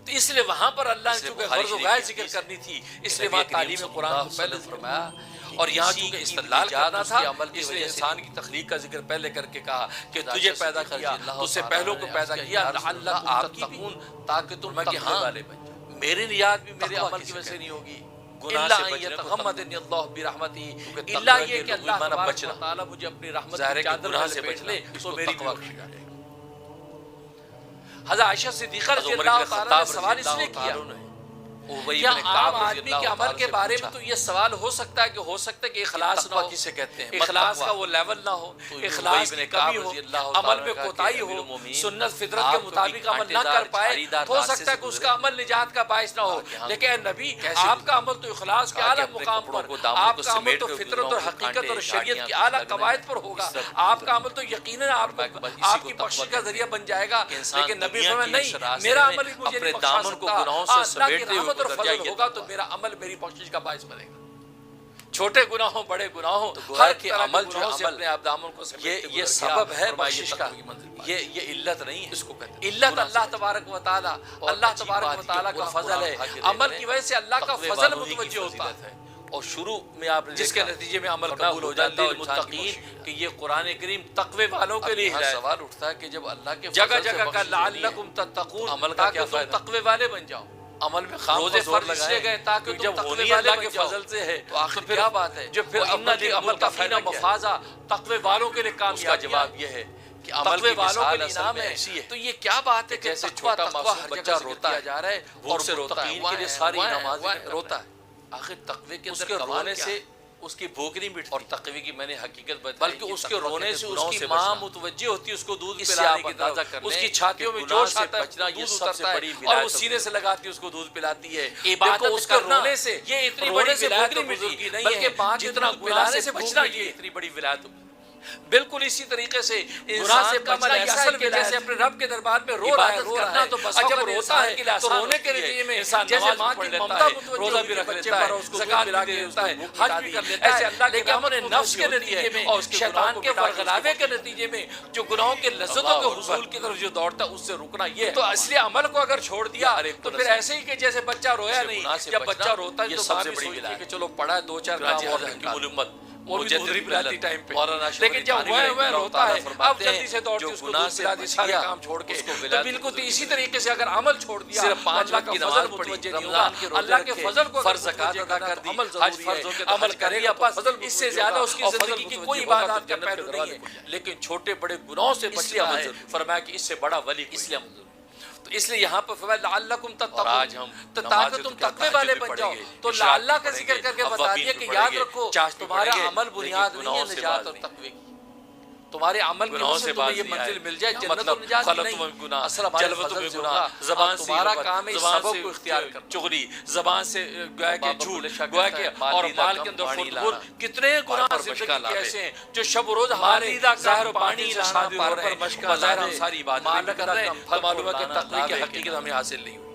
تو اس لیے وہاں پر اللہ نے چونکہ غرض و غایت ذکر کرنی تھی، اس لیے وہاں تعلیم قرآن کو پہلے فرمایا، اور یہاں چونکہ استدلال کرنا تھا اس لیے انسان کی تخلیق کا ذکر پہلے کر کے کہا کہ تجھے پیدا کیا، تجھ سے پہلوں کو پیدا کیا لعلکم تتقون، تاکہ تم تقوی والے بن جاؤ۔ میری نجات بھی میرے عمل کی وجہ سے نہیں ہوگی، الا ان یتغمدنی اللہ برحمتہ، الا یہ کہ اللہ تبارک و تعالی مجھے اپنی رحمت کی چادر سے بچ لے تو میری بھی بخش جائے۔ حضرت عائشہ صدیقہ رضی اللہ تعالیٰ نے سوال اس لیے کیا، کیا عام آدمی کے عمل کے بارے میں تو یہ سوال ہو سکتا ہے کہ اخلاص نہ ہو، کسے کہتے ہیں، اخلاص کا وہ لیول نہ ہو، اخلاص کی کمی ہو، عمل میں کوتاہی ہو، سنت فطرت کے مطابق عمل نہ کر پائے، ہو سکتا ہے کہ اس کا عمل نجات کا باعث نہ ہو، لیکن اے نبی آپ کا عمل تو اخلاص کے اعلیٰ مقام پر، آپ کا عمل تو فطرت اور حقیقت اور شریعت کی اعلیٰ قواعد پر ہوگا، آپ کا عمل تو یقیناً آپ کی بخشش کا ذریعہ بن جائے گا، لیکن نبی فرمایا نہیں، میرا عمل ہی مجھے نہیں بخشا سکتا، اللہ کی رحمت اور فضل ہوگا تو میرا عمل میری بخشش کا باعث بنے گا۔ چھوٹے گناہوں بڑے گناہوں ہر طرح کے گناہوں سے اپنے آپ دامن کو سمیٹتے یہ سبب ہے بخشش کا، یہ علت نہیں ہے، اس کو کہتے ہیں علت اللہ تبارک و تعالی، اللہ تبارک و تعالی کا فضل ہے، عمل کی وجہ سے اللہ کا فضل متوجہ ہوتا ہے، اور شروع میں آپ نے جس کے نتیجے میں عمل قبول ہو جاتا ہے المتقین، کہ یہ قرآن کریم تقوی والوں کے لیے ہے۔ سوال اٹھتا ہے کہ جب اللہ کے جگہ جگہ کا لعلکم تتقون، تاکہ تم تقوی والے بن جاؤ، عمل میں خام روزے زور فرض اس لیے گئے تاکہ جب تم تقوی ہونی والے اللہ کے بن جاؤ، فضل سے ہے تو آخر کیا بات ہے، جو پھر عمل کا فائدہ مفازہ تقوی والوں کے لیے اس کا کامیابی جواب یہ ہے کہ عمل تقوی کی والوں کے مثال لیے اصل انعام میں ہے۔ ایسی ہے تو یہ کیا بات ہے کہ جیسے تقوی چھوٹا تقوی معصوم ہر بچہ جگہ روتا ہے، جا رہا ہے بھوک سے روتا ہے، متقین کے لیے ساری نمازیں روتا ہے، آخر تقوی کے اس اندر کے کمال رونے کیا سے ہے؟ اس کی بھوک نہیں مٹتی، اور تقوی کی میں نے حقیقت بتائی، بلکہ اس کے رونے سے اس کی ماں متوجہ ہوتی ہے اس کو دودھ اس سے پلانے آپ کی اندازہ طرف، کر اس لیں کی چھاتیوں میں کہ جوش گناہ آتا ہے، سے بچنا یہ دودھ سب سے اترتا ہے بڑی اور وہ ولایت سینے سے لگاتی ہے اس کو دودھ پلاتی ہے۔ عبادت اس کے کرنا رونے سے یہ اتنی رونے بڑی سے ولایت بھوک و نہیں بزرگی مٹتی، نہیں بلکہ ہے ماں جتنا دودھ گناہ پلانے سے سے بچنا بھوک یہ اتنی بڑی ولایت۔ بالکل اسی طریقے سے گناہ انسان سے کا بچنا عمل یہ ایسا اصل ہے کہ جیسے اپنے رب کے دربار میں رو رہا ہے، عبادت کرنا تو بس جب وقت روتا ہے تو رونے کے نتیجے میں جیسے ماں کی ممتا روزہ بھی رکھ لیتا ہے، زکات بھی دے دیتا ہے، حج بھی کر لیتا ہے، لیکن اپنے نفس کے نتیجے میں شیطان کے ورغلاوے کے نتیجے میں جو گناہوں کے لذتوں کے حصول کی طرف جو دوڑتا ہے اس سے رکنا یہ ہے۔ تو اصلی عمل کو اگر چھوڑ دیا تو پھر ایسے ہی کہ جیسے بچہ رویا نہیں، جب بچہ روتا ہے تو ماں بھی سوچتی ہے کہ چلو پڑھا ہے دو چار کام اور علمت وہ بھی دوسری پلاتی ٹائم پہ، مولانا لیکن جب وہ روتا ہے اب جلدی سے دوڑتی جو اس کو گناہ دودھ سے پلا دی، سارے بچ کام چھوڑ کے، اس کو تو ولایت بالکل تو اسی طریقے سے اگر عمل چھوڑ دیا صرف 5 اللہ وقت کا کی فضل نماز پڑھی، متوجہ نہیں رمضان ہوگا، کے روزے اللہ کے رکھے، فضل کو فرض زکات ادا کر دی، عمل حج ضروری فرض ہو ہے، کے تو عمل حج کر کرے لیا، گا، فضل اس سے زیادہ اس کی زندگی کی کوئی عبادات کا پہلو نہیں ہے، لیکن چھوٹے بڑے گناہوں سے بچنا ہے، فرمایا کہ اس سے بڑا ولی اس لیے تو اس لیے یہاں پر فرمایا لعلکم تتقون، آج ہم تاکہ تم تقوی والے بن جاؤ، تو لعلہ کا ذکر کر کے بتا دیا کہ یاد رکھو تمہارا عمل بنیاد نہیں ہے نجات اور تقوی کی، تمہارے عمل کی وجہ سے تمہیں یہ منزل مل جائے جنت اور نجات کی نہیں، اصل ہمارے فضل سے ہوگا، زبان سے تمہارا کام ہے اس سبب کو اختیار کرنا، چغلی، زبان سے گویا کہ جھوٹ، گویا کہ اور مال کے اندر خودغور، کتنے گناہ زندگی کے ایسے ہیں جو شب و روز ہمارے ظاہر و باطن سے شادی ہو رہے ہیں، بظاہر ہم ساری عبادت کر رہے ہیں، تو معلوم ہے کہ تقوی کی حقیقت ہمیں حاصل نہیں ہوئی۔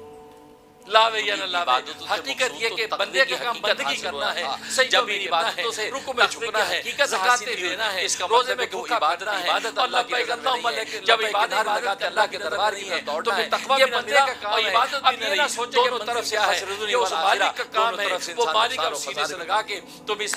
لاوے یا نہ لاوے، حقیقت یہ کہ بندے کا کام بندگی کرنا ہے، سجدوں میں عبادتوں سے رکوع میں جھکنا ہے، زکات دینا ہے، روزے میں بھوکا پڑنا ہے، اور لبیک اللہم لبیک، جب عبادت لگا کے اللہ کے دربار نہیں ہے تو پھر تقوی بھی بندے کا کام ہے، اب یہ نہ سوچے کہ دونوں طرف سے ہے، یہ اس مالک کا کام ہے، وہ مالک اور سینے سے لگا کے تم اس